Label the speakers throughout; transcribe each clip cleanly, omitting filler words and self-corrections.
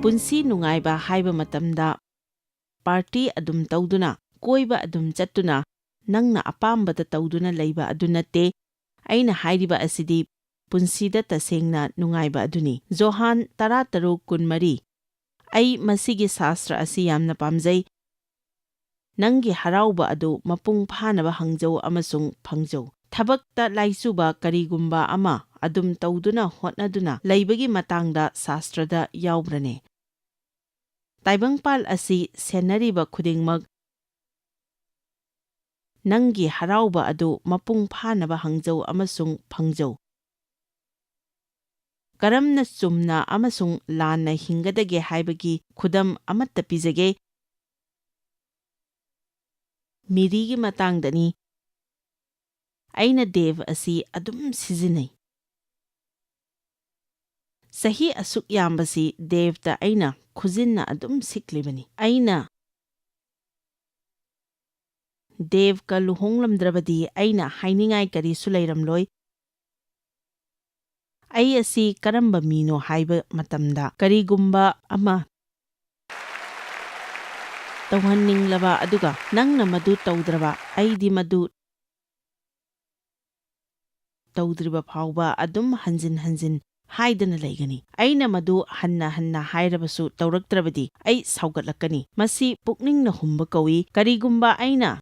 Speaker 1: Punsi nungaiba haiba matamda party adum tauduna koiba adum chattuna nangna apambada tauduna leiba adu natte aina hairiba asidi punsida tasengna nungaiba aduni. Johan 13-13 ai masigi sastra asi yamna pamjai. Nangi harauba adu mapung phanaba hangjau amasung phangjau. Thabakta laisuba karigumba ama adum tauduna hotnaduna leibagi matangda sastrada yaubrane. Taibangpal asi senariba khudingmak nangi harauba adu mapung phanaba hangjau amasung phangjau. Karamna chumna amasung lanna hingadage haibagi khudam amatta pizage. Mirigi matangdani aina dev asi adum sizinai. Sahi asuk yambasi devta aina khujinna adum siklibani. Aina dev ka luhonglamdrabadi aina hainingai kari sulairamloi. Ai asi karamba mino haiba matamda karigumba ama tawhanninglaba aduga nangna madu tawdraba aidi madu tawdriba phawba adum hanjin haidana laigani. Aina madu hanna hairabasu tawraktrabadi ai saugatlakani. Masi pukningna humba kawi karigumba aina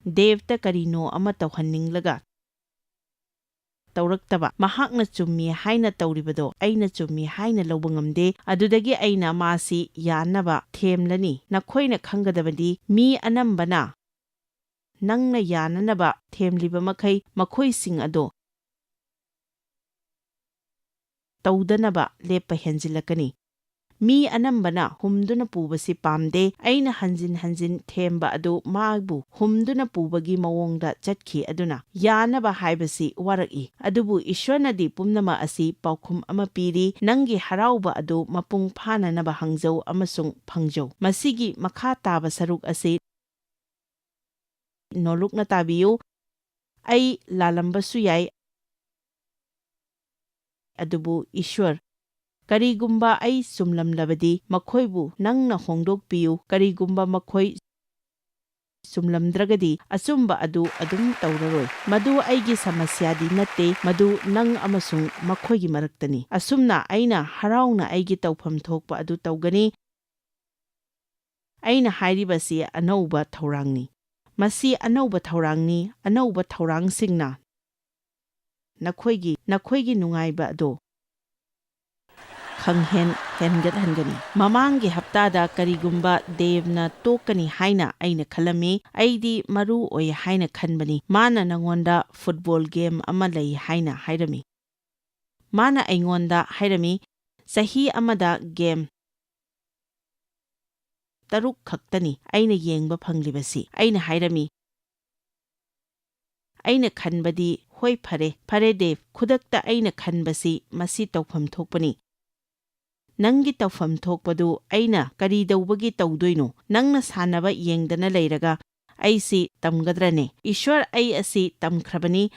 Speaker 1: devta karino ama tawhanninglaga tawraktaba mahakna chummi haina tawribado aina chummi haina lawba ngamde adudagi aina masi yanaba themlani. Nakhoina khangadabadi mi anambana nangna yananaba themliba makhai makhoising ado tawdanaba lepa henjilakani. Mi anambana humduna pubasi pamde aina hanjin themba adu maabu humduna pubagi mawongda chatkhi aduna yanaba haibasi waraki. Adubu ishwanadi pumnama asi paukhum ama piri nangi harauba adu mapung phananaba hangjau amasung phangjau. Masigi makha taba saruk asi nolukna tabiyu. Ai lalambasu yai adubu ishwar karigumba ai sumlamlabadi makhoibu nangna hongdokpiyu. Karigumba makhoi sumlamdragadi asumba adu adum tawraroi. Madu aigi samasyadi natte madu nang amasung makhoigi maraktani. Asumna aina harauna aigi tawpham thokpa adu tawgani. Aina hairibasi anauba thawrangni. Masi anauba thawrangni. Anauba thawrangsingna nakhoigi nungaiba ado hengani. Mamangi haptada karigumba devna tokani haina aina khalami. Aidi maru oy haina khanbani. Mana nangonda football game ama lay haina hairami. Mana aingonda hairami sahi amada game taruk khaktani aina yengba phanglibasi. Aina hairami aina khanbadi hoi phare dev khudakta aina khanbasi masi tawpham thokpani. Nangi tawpham thokpadu aina kari dawbagi tawdoino. Nangna sanaba yengdana leiraga aisi tamgadrane. Ishwar ai asi tamkhrabani.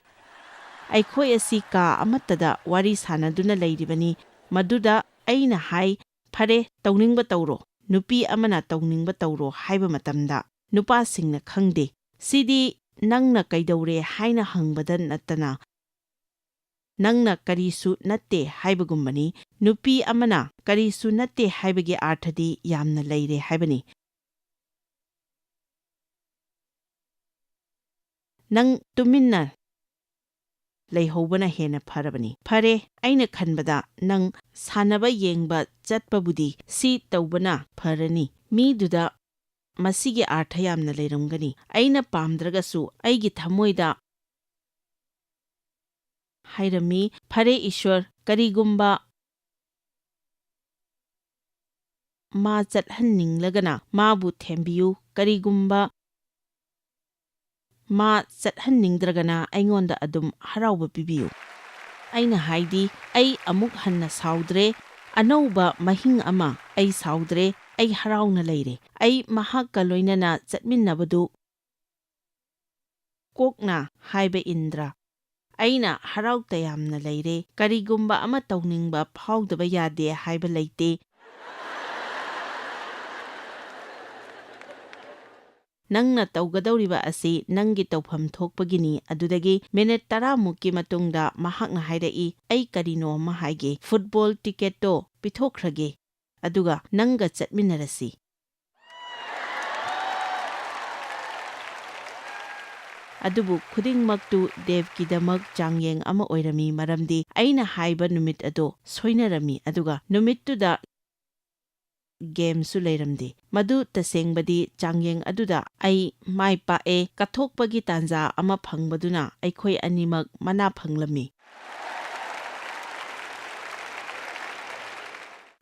Speaker 1: Aikhoi asi ka amatada wari sanaduna leiribani. Maduda aina hai phare tawningba tawro. Nupi amana tawningba tawro haiba matamda nupa singna khangde. Sidi nangna kaidawre haina hangbada natana nangna karisu natte haibagumbani. Nupi amana karisu natte haibagi arthadi yamna leire haibani. Nang tuminna leihobana hena pharabani. Phare aina khanbada nang sanaba yengba chatpabudi si tawbana pharani. Mi duda masigi artha yamna leiramgani. Aina pamdragasu aigi thamoida hairami phare ishwar karigumba ma chathanninglagana mabu thembiyu. Karigumba ma chathanningsdragana aingonda adum harauba pibiyu. Aina haidi ai amuk hanna saudre anauba mahing ama ai saudre ai harauna leire. Ai mahakka loinana chatminnabadu kokna haiba indra ꯑꯩꯅ ꯍꯔꯥꯎ ꯇꯌꯥꯝꯅ ꯂꯩꯔꯦ, ꯀꯔꯤꯒꯨꯝꯕ ꯑꯃ ꯇꯧꯅꯤꯡꯕ ꯐꯥꯎꯗꯕ ꯌꯥꯗꯦ ꯍꯥꯏꯕ ꯂꯩꯇꯦ꯫ ꯅꯪꯅ ꯇꯧꯒꯗꯧꯔꯤꯕ ꯑꯁꯤ ꯅꯪꯒꯤ ꯇꯧꯐꯝ ꯊꯣꯛꯄꯒꯤꯅꯤ꯫ ꯑꯗꯨꯗꯒꯤ ꯃꯤꯅꯤꯠ 10ꯃꯨꯛꯀꯤ ꯃꯇꯨꯡꯗ ꯃꯍꯥꯛꯅ ꯍꯥꯏꯔꯛꯏ, ꯑꯩ ꯀꯔꯤꯅꯣ ꯑꯃ ꯍꯥꯏꯒꯦ, ꯐꯨꯠꯕꯣꯜ ꯇꯤꯀꯦꯠꯇꯣ ꯄꯤꯊꯣꯛꯈ꯭ꯔꯒꯦ, ꯑꯗꯨꯒ ꯅꯪꯒ ꯆꯠꯃꯤꯟꯅꯔꯁꯤ꯫ ꯑꯗꯨꯕꯨ ꯈꯨꯗꯤꯡꯃꯛꯇꯨ ꯗꯦꯕꯀꯤꯗꯃꯛ ꯆꯥꯡꯌꯦꯡ ꯑꯃ ꯑꯣꯏꯔꯝꯃꯤ, ꯃꯔꯝꯗꯤ ꯑꯩꯅ ꯍꯥꯏꯕ ꯅꯨꯃꯤꯠ ꯑꯗꯣ ꯁꯣꯏꯅꯔꯝꯃꯤ, ꯑꯗꯨꯒ ꯅꯨꯃꯤꯠꯇꯨꯗ ꯒꯦꯝꯁꯨ ꯂꯩꯔꯝꯗꯦ꯫ ꯃꯗꯨ ꯇꯁꯦꯡꯕꯗꯤ ꯆꯥꯡꯌꯦꯡ ꯑꯗꯨꯗ ꯑꯩ ꯃꯥꯏ ꯄꯥꯛꯑꯦ, ꯀꯠꯊꯣꯛꯄꯒꯤ ꯇꯥꯟꯖꯥ ꯑꯃ ꯐꯪꯕꯗꯨꯅ ꯑꯩꯈꯣꯏ ꯑꯅꯤꯃꯛ ꯃꯅꯥ ꯐꯪꯂꯝꯃꯤ꯫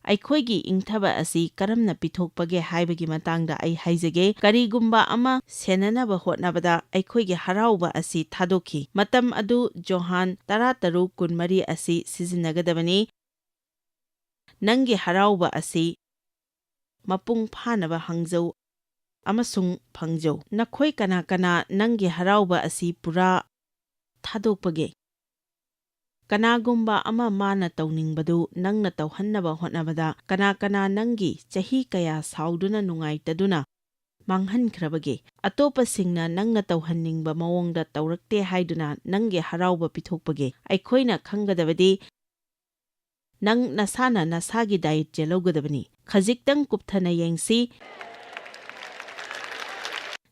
Speaker 1: ꯑꯩꯈꯣꯏꯒꯤ ꯏꯪꯊꯕ ꯑꯁꯤ ꯀꯔꯝꯅ ꯄꯤꯊꯣꯛꯄꯒꯦ ꯍꯥꯏꯕꯒꯤ ꯃꯇꯥꯡꯗ ꯑꯩ ꯍꯥꯏꯖꯒꯦ꯫ ꯀꯔꯤꯒꯨꯝꯕ ꯑꯃ ꯁꯦꯟꯅꯅꯕ ꯍꯣꯠꯅꯕꯗ ꯑꯩꯈꯣꯏꯒꯤ ꯍꯔꯥꯎꯕ ꯑꯁꯤ ꯊꯥꯗꯣꯛꯈꯤ꯫ ꯃꯇꯝ ꯑꯗꯨ ꯖꯣꯍꯥꯟ 13:24 ꯑꯁꯤ ꯁꯤꯖꯤꯟꯅꯒꯗꯕꯅꯤ꯫ ꯅꯪꯒꯤ ꯍꯔꯥꯎꯕ ꯑꯁꯤ ꯃꯄꯨꯡ ꯐꯥꯅꯕ ꯍꯪꯖꯧ ꯑꯃꯁꯨꯡ ꯐꯪꯖꯧ꯫ ꯅꯈꯣꯏ ꯀꯅꯥ ꯀꯅꯥ ꯅꯪꯒꯤ ꯍꯔꯥꯎꯕ ꯑꯁꯤ ꯄꯨꯔꯥ ꯊꯥꯗꯣꯛꯄꯒꯦ? ꯀꯅꯥꯒꯨꯝꯕ ꯑꯃ ꯃꯥꯅ ꯇꯧꯅꯤꯡꯕꯗꯨ ꯅꯪꯅ ꯇꯧꯍꯟꯅꯕ ꯍꯣꯠꯅꯕꯗ ꯀꯅꯥ ꯀꯅꯥ ꯅꯪꯒꯤ ꯆꯍꯤ ꯀꯌꯥ ꯁꯥꯎꯗꯨꯅ ꯅꯨꯡꯉꯥꯏꯇꯗꯨꯅ ꯃꯥꯡꯍꯟꯈ꯭ꯔꯕꯒꯦ? ꯑꯇꯣꯞꯄꯁꯤꯡꯅ ꯅꯪꯅ ꯇꯧꯍꯟꯅꯤꯡꯕ ꯃꯑꯣꯡꯗ ꯇꯧꯔꯛꯇꯦ ꯍꯥꯏꯗꯨꯅ ꯅꯪꯒꯤ ꯍꯔꯥꯎꯕ ꯄꯤꯊꯣꯛꯄꯒꯦ? ꯑꯩꯈꯣꯏꯅ ꯈꯪꯒꯗꯕꯗꯤ ꯅꯪ ꯅꯁꯥꯅ ꯅꯁꯥꯒꯤ ꯗꯥꯌꯤꯠꯌ ꯂꯧꯒꯗꯕꯅꯤ꯫ ꯈꯖꯤꯛꯇꯪ ꯀꯨꯞꯊꯅ ꯌꯦꯡꯁꯤ꯫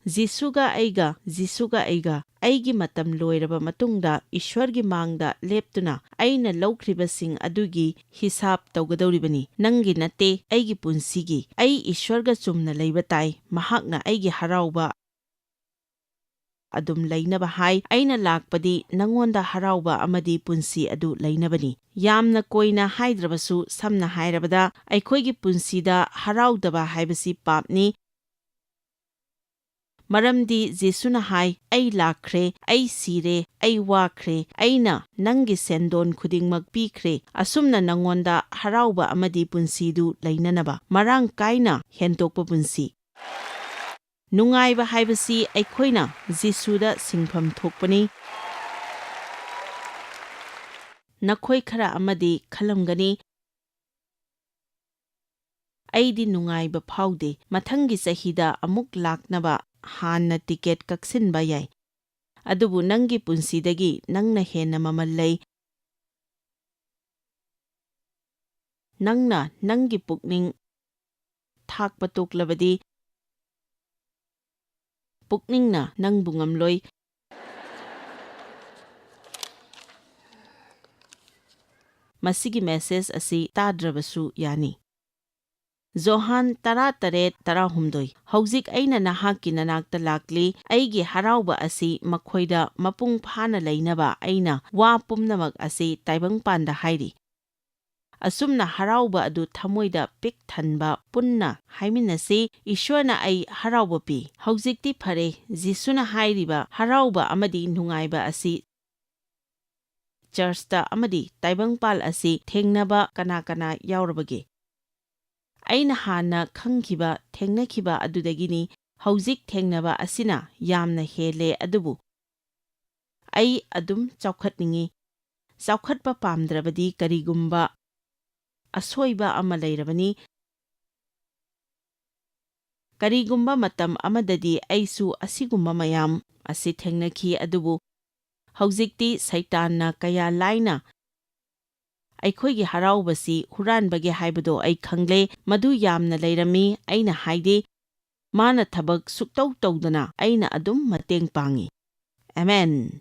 Speaker 1: ꯖꯤꯁꯨꯒ ꯑꯩꯒ ꯑꯩꯒꯤ ꯃꯇꯝ ꯂꯣꯏꯔꯕ ꯃꯇꯨꯡꯗ ꯏꯁ꯭ꯋꯔꯒꯤ ꯃꯥꯡꯗ ꯂꯦꯞꯇꯨꯅ ꯑꯩꯅ ꯂꯧꯈ꯭ꯔꯤꯕꯁꯤꯡ ꯑꯗꯨꯒꯤ ꯍꯤꯁꯥꯕ ꯇꯧꯒꯗꯧꯔꯤꯕꯅꯤ꯫ ꯅꯪꯒꯤ ꯅꯠꯇꯦ, ꯑꯩꯒꯤ ꯄꯨꯟꯁꯤꯒꯤ꯫ ꯑꯩ ꯏꯁ꯭ꯋꯔꯒ ꯆꯨꯝꯅ ꯂꯩꯕ ꯇꯥꯏ꯫ ꯃꯍꯥꯛꯅ ꯑꯩꯒꯤ ꯍꯔꯥꯎꯕ ꯑꯗꯨꯝ ꯂꯩꯅꯕ ꯍꯥꯏ꯫ ꯑꯩꯅ ꯂꯥꯛꯄꯗꯤ ꯅꯉꯣꯟꯗ ꯍꯔꯥꯎꯕ ꯑꯃꯗꯤ ꯄꯨꯟꯁꯤ ꯑꯗꯨ ꯂꯩꯅꯕꯅꯤ꯫ ꯌꯥꯝꯅ ꯀꯣꯏꯅ ꯍꯥꯏꯗ꯭ꯔꯕꯁꯨ ꯁꯝꯅ ꯍꯥꯏꯔꯕꯗ ꯑꯩꯈꯣꯏꯒꯤ ꯄꯨꯟꯁꯤꯗ ꯍꯔꯥꯎꯗꯕ ꯍꯥꯏꯕꯁꯤ ꯄꯥꯞꯅꯤ꯫ ꯃꯔꯝꯗꯤ ꯖꯤꯁꯨꯅ ꯍꯥꯏ, ꯑꯩ ꯂꯥꯛꯈ꯭ꯔꯦ, ꯑꯩ ꯁꯤꯔꯦ, ꯑꯩ ꯋꯥꯈ꯭ꯔꯦ, ꯑꯩꯅ ꯅꯪꯒꯤ ꯁꯦꯟꯗꯣꯟ ꯈꯨꯗꯤꯡꯃꯛ ꯄꯤꯈ꯭ꯔꯦ, ꯑꯁꯨꯝꯅ ꯅꯉꯣꯟꯗ ꯍꯔꯥꯎꯕ ꯑꯃꯗꯤ ꯄꯨꯟꯁꯤꯗꯨ ꯂꯩꯅꯅꯕ, ꯃꯔꯥꯡ ꯀꯥꯏꯅ ꯍꯦꯟꯗꯣꯛꯄ ꯄꯨꯟꯁꯤ꯫ ꯅꯨꯡꯉꯥꯏꯕ ꯍꯥꯏꯕꯁꯤ ꯑꯩꯈꯣꯏꯅ ꯖꯤꯁꯨꯗ ꯁꯤꯡꯐꯝ ꯊꯣꯛꯄꯅꯤ꯫ ꯅꯈꯣꯏ ꯈꯔ ꯑꯃꯗꯤ ꯈꯜꯂꯝꯒꯅꯤ, ꯑꯩꯗꯤ ꯅꯨꯡꯉꯥꯏꯕ ꯐꯥꯎꯗꯦ, ꯃꯊꯪꯒꯤ ꯆꯍꯤꯗ ꯑꯃꯨꯛ ꯂꯥꯛꯅꯕ ꯍꯥꯟꯅ ꯇꯤꯀꯦꯠ ꯀꯛꯁꯤꯟꯕ ꯌꯥꯏ꯫ ꯑꯗꯨꯕꯨ ꯅꯪꯒꯤ ꯄꯨꯟꯁꯤꯗꯒꯤ ꯅꯪꯅ ꯍꯦꯟꯅ ꯃꯃꯜ ꯂꯩ꯫ ꯅꯪꯅ ꯅꯪꯒꯤ ꯄꯨꯛꯅꯤꯡ ꯊꯥꯛꯄ ꯇꯣꯛꯂꯕꯗꯤ ꯄꯨꯛꯅꯤꯡꯅ ꯅꯪꯕꯨ ꯉꯝꯂꯣꯏ꯫ ꯃꯁꯤꯒꯤ ꯃꯦꯁꯦꯖ ꯑꯁꯤ ꯇꯥꯗ꯭ꯔꯕꯁꯨ ꯌꯥꯅꯤ꯫ ꯖꯣꯍꯥꯟ 13:18 ꯍꯧꯖꯤꯛ ꯑꯩꯅ ꯅꯍꯥꯛꯀꯤ ꯅꯅꯥꯛꯇ ꯂꯥꯛꯂꯤ, ꯑꯩꯒꯤ ꯍꯔꯥꯎꯕ ꯑꯁꯤ ꯃꯈꯣꯏꯗ ꯃꯄꯨꯡ ꯐꯥꯅ ꯂꯩꯅꯕ ꯑꯩꯅ ꯋꯥ ꯄꯨꯝꯅꯃꯛ ꯑꯁꯤ ꯇꯥꯏꯕꯪꯄꯥꯟꯗ ꯍꯥꯏꯔꯤ꯫ ꯑꯁꯨꯝꯅ ꯍꯔꯥꯎꯕ ꯑꯗꯨ ꯊꯃꯣꯏꯗ ꯄꯤꯛ ꯊꯟꯕ ꯄꯨꯟꯅ ꯍꯥꯏꯃꯤꯟꯅꯁꯤ, ꯏꯁ꯭ꯋꯔꯅ ꯑꯩ ꯍꯔꯥꯎꯕ ꯄꯤ꯫ ꯍꯧꯖꯤꯛꯇꯤ ꯐꯔꯦ, ꯖꯤꯁꯨꯅ ꯍꯥꯏꯔꯤꯕ ꯍꯔꯥꯎꯕ ꯑꯃꯗꯤ ꯅꯨꯡꯉꯥꯏꯕ ꯑꯁꯤ ꯆꯔꯆꯇ ꯑꯃꯗꯤ ꯇꯥꯏꯕꯪꯄꯥꯜ ꯑꯁꯤ ꯊꯦꯡꯅꯕ ꯀꯅꯥ ꯀꯅꯥ ꯌꯥꯎꯔꯕꯒꯦ? ꯑꯩꯅ ꯍꯥꯟꯅ ꯈꯪꯈꯤꯕ ꯊꯦꯡꯅꯈꯤꯕ ꯑꯗꯨꯗꯒꯤꯅꯤ꯫ ꯍꯧꯖꯤꯛ ꯊꯦꯡꯅꯕ ꯑꯁꯤꯅ ꯌꯥꯝꯅ ꯍꯦꯜꯂꯦ, ꯑꯗꯨꯕꯨ ꯑꯩ ꯑꯗꯨꯝ ꯆꯥꯎꯈꯠꯅꯤꯡꯏ꯫ ꯆꯥꯎꯈꯠꯄ ꯄꯥꯝꯗ꯭ꯔꯕꯗꯤ ꯀꯔꯤꯒꯨꯝꯕ ꯑꯁꯣꯏꯕ ꯑꯃ ꯂꯩꯔꯕꯅꯤ꯫ ꯀꯔꯤꯒꯨꯝꯕ ꯃꯇꯝ ꯑꯃꯗꯗꯤ ꯑꯩꯁꯨ ꯑꯁꯤꯒꯨꯝꯕ ꯃꯌꯥꯝ ꯑꯁꯤ ꯊꯦꯡꯅꯈꯤ, ꯑꯗꯨꯕꯨ ꯍꯧꯖꯤꯛꯇꯤ ꯁꯩꯇꯥꯟꯅ ꯀꯌꯥ ꯂꯥꯏꯅ ꯑꯩꯈꯣꯏꯒꯤ ꯍꯔꯥꯎꯕꯁꯤ ꯍꯨꯔꯥꯟꯕꯒꯦ ꯍꯥꯏꯕꯗꯣ ꯑꯩ ꯈꯪꯂꯦ꯫ ꯃꯗꯨ ꯌꯥꯝꯅ ꯂꯩꯔꯝꯃꯤ꯫ ꯑꯩꯅ ꯍꯥꯏꯗꯤ, ꯃꯥꯅ ꯊꯕꯛ ꯁꯨꯛꯇꯧ ꯇꯧꯗꯅ ꯑꯩꯅ ꯑꯗꯨꯝ ꯃꯇꯦꯡ ꯄꯥꯡꯏ꯫ ꯑꯃꯦꯟ꯫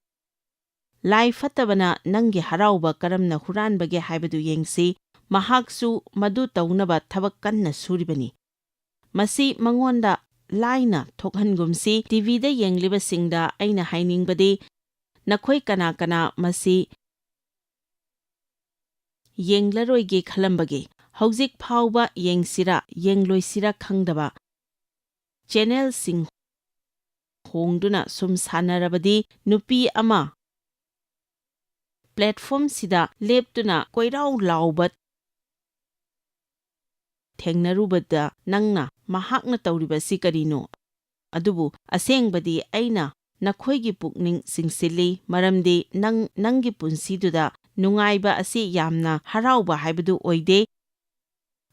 Speaker 1: ꯂꯥꯏ ꯐꯠꯇꯕꯅ ꯅꯪꯒꯤ ꯍꯔꯥꯎꯕ ꯀꯔꯝꯅ ꯍꯨꯔꯥꯟꯕꯒꯦ ꯍꯥꯏꯕꯗු ꯌꯦꯡꯁꯤ꯫ ꯃꯍꯥꯛꯁꯨ ꯃꯗꯨ ꯇꯧꯅꯕ ꯊꯕꯛ ꯀꯟꯅ ꯁꯨꯔꯤꯕꯅꯤ꯫ ꯃꯁꯤ ꯃꯉꯣꯟꯗ ꯂꯥꯏꯅ ꯊꯣꯛꯍꯟꯒꯨꯝꯁꯤ꯫ ꯇꯤꯚꯤꯗ ꯌꯦꯡꯂꯤꯕꯁꯤꯡꯗ ꯑꯩꯅ ꯍꯥꯏꯅꯤꯡꯕꯗꯤ, ꯅꯈꯣꯏ ꯀꯅꯥ ꯀꯅꯥ ꯃꯁꯤ ꯌꯦꯡꯂꯔꯣꯏꯒꯦ ꯈꯜꯂꯝꯕꯒꯦ? ꯍꯧꯖꯤꯛ ꯐꯥꯎꯕ ꯌꯦꯡꯁꯤꯔꯥ ꯌꯦꯡꯂꯣꯏꯁꯤꯔꯥ ꯈꯪꯗꯕ ꯆꯦꯅꯦꯜꯁꯤꯡ ꯍꯣꯡꯗꯨꯅ ꯁꯨꯝ ꯁꯥꯟꯅꯔꯕꯗꯤ ꯅꯨꯄꯤ ꯑꯃ ꯄ꯭ꯂꯦꯠꯐꯣꯔꯝꯁꯤꯗ ꯂꯦꯞꯇꯨꯅ ꯀꯣꯏꯔꯥꯎ ꯂꯥꯎꯕ ꯊꯦꯡꯅꯔꯨꯕꯗ ꯅꯪꯅ ꯃꯍꯥꯛꯅ ꯇꯧꯔꯤꯕꯁꯤ ꯀꯔꯤꯅꯣ? ꯑꯗꯨꯕꯨ ꯑꯁꯦꯡꯕꯗꯤ ꯑꯩꯅ nakhoi pukning singsilli maramdi nangi punsiduda nungaiba asi yamna harauba haibadu oide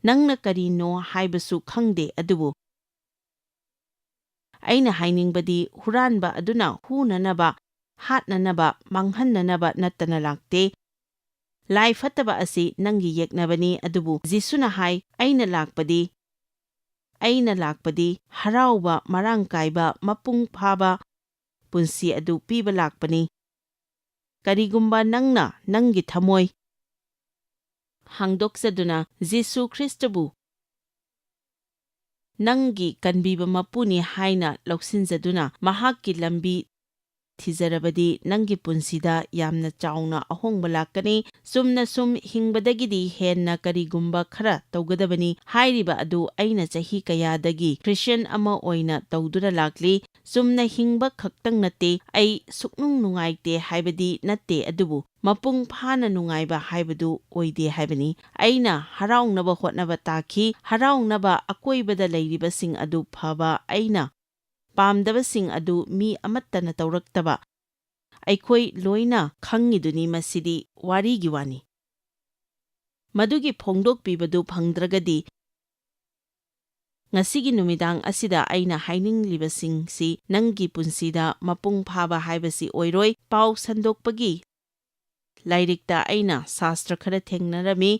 Speaker 1: nangna karino haibasu khangde adubu aina hainingbadi huranba aduna hunanaba hatnanaba manghannanaba nattana lakte lai fataba asi nangi yeknabani adubu jisuna hai aina lakpadi harauba marangkaiba mapung phaba punsi adu piba lakpani karigumba nangna nangi thamoi hangdoksaduna Jisu Kristabu nangi kanbiba mapuni haina loksinjaduna mahakki lambi thijarabadi nangi punsida yamna chauna ahongba lakani sumna sum hingbadagidi henna karigumba khara tawgadabani hairiba adu aina chahi kayadagi Christian ama oina tawdura lakli sumna hingba khaktang nate ai suknung nungaite haibadi nate adubu mapung phana nungaiba haibadu oide haibani aina haraungnaba hotnaba taki haraungnaba akoibada leiribasing adu phaba aina pamdabasing adu mi amattana tawraktaba aikhoi loina khangiduni masidi warigi wani madugi phongdok pibadu phangdragadi ngasigi numidang asida aina haininglibasing si nangi punsida mapung phaba haibasi oiroi pau sandokpagi lairikta aina sastra khara thengnarami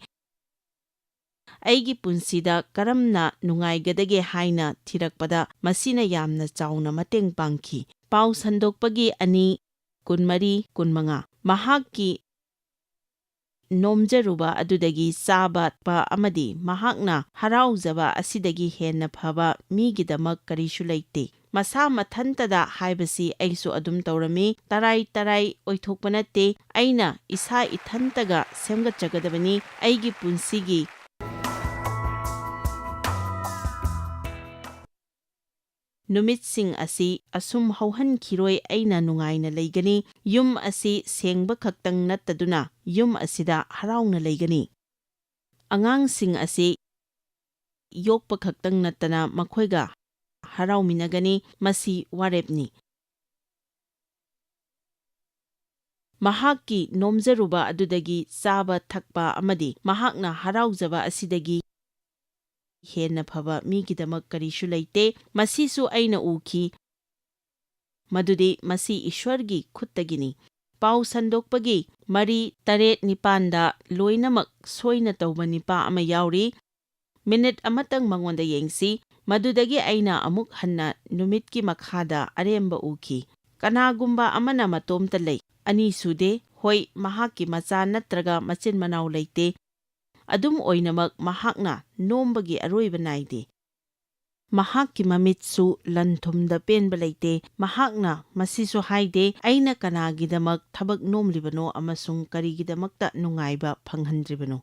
Speaker 1: aigi punsida karamna nungaigadage haina thirakpada masina yamna chauna mateng pangki pau sandokpagi ani kunmari kunmanga mahakki nomjaruba adudagi saba pa amadi mahakna harauzaba asidagi henna phaba migidamak karishu leite masa mathantada haibasi aisu adum tawrami tarai oithokpanate aina isa ithantaga semgatchagadabani aigi punsigi numitsing asi asum hauhan khiroi aina nungaina leigani yum asi sengba khaktang nattaduna yum asida haraungna leigani angangsing asi yokpa khaktang nattana makhoiga harauminagani masi warepni mahakki nomjaruba adudagi saba thakpa amadi mahakna haraujaba asidagi henna phaba migidamak karishu leite masisu aina uki madudi masi ishwargi khuttagini pau sandokpagi mari taret nipanda loinamak soina tawba nipa ama yauri minute amatang mangonda yengsi madudagi aina amuk hanna numitki makhada aremba uki kanagumba amana matomta lei ani sude hoi mahakki macha natraga machin manaw leite adum oinamak mahakna nombagi aroiba naide mahakki mamitsu lanthumda penba leite mahakna masisu haide aina kanagidamak thabak nomlibano amasung karigidamakta nungaiba phanghandribano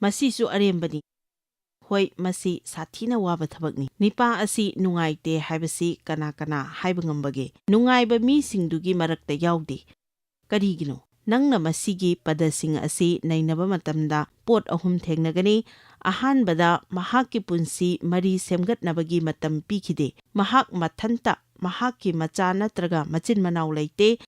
Speaker 1: masisu arembani hoi masi sathina waba thabakni nipa asi nungaite haibasi kana haiba ngambage nungaiba mi singdugi marakta yaude karigino nangna masigi padasing asi nainaba matamda pot ahum thengnagani ahanbada mahakki punsi mari semgatnabagi matam pikhide mahak mathanta mahakki macha natraga machin manaw leite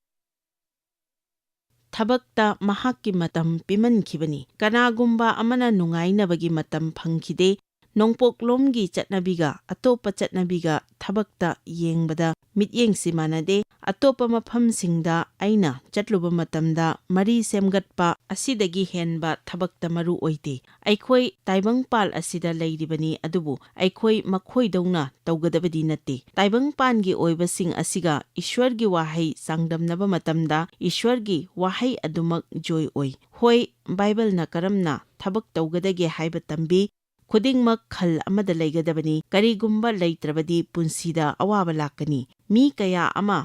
Speaker 1: thabakta mahakki matam pimankhibani kanagumba amana nungainabagi matam phangkhide nongpoklomgi chatnabiga atopa chatnabiga thabakta yengbada mityengsi manade atopa maphamsingda aina chatluba matamda mari semgatpa asidagi henba thabakta maru oite aikhoi taibangpal asida leiribani adubu aikhoi makhoidongna tawgadabadi nate taibangpangi oibasing asiga ishwargi wahai sangdamnaba matamda ishwargi wahai adumak joy oi hoi bible na karamna thabak tawgadage haiba tambi khudingmak khal amada leigadabani karigumba leitrabadi punsida awaba lakani mi kaya ama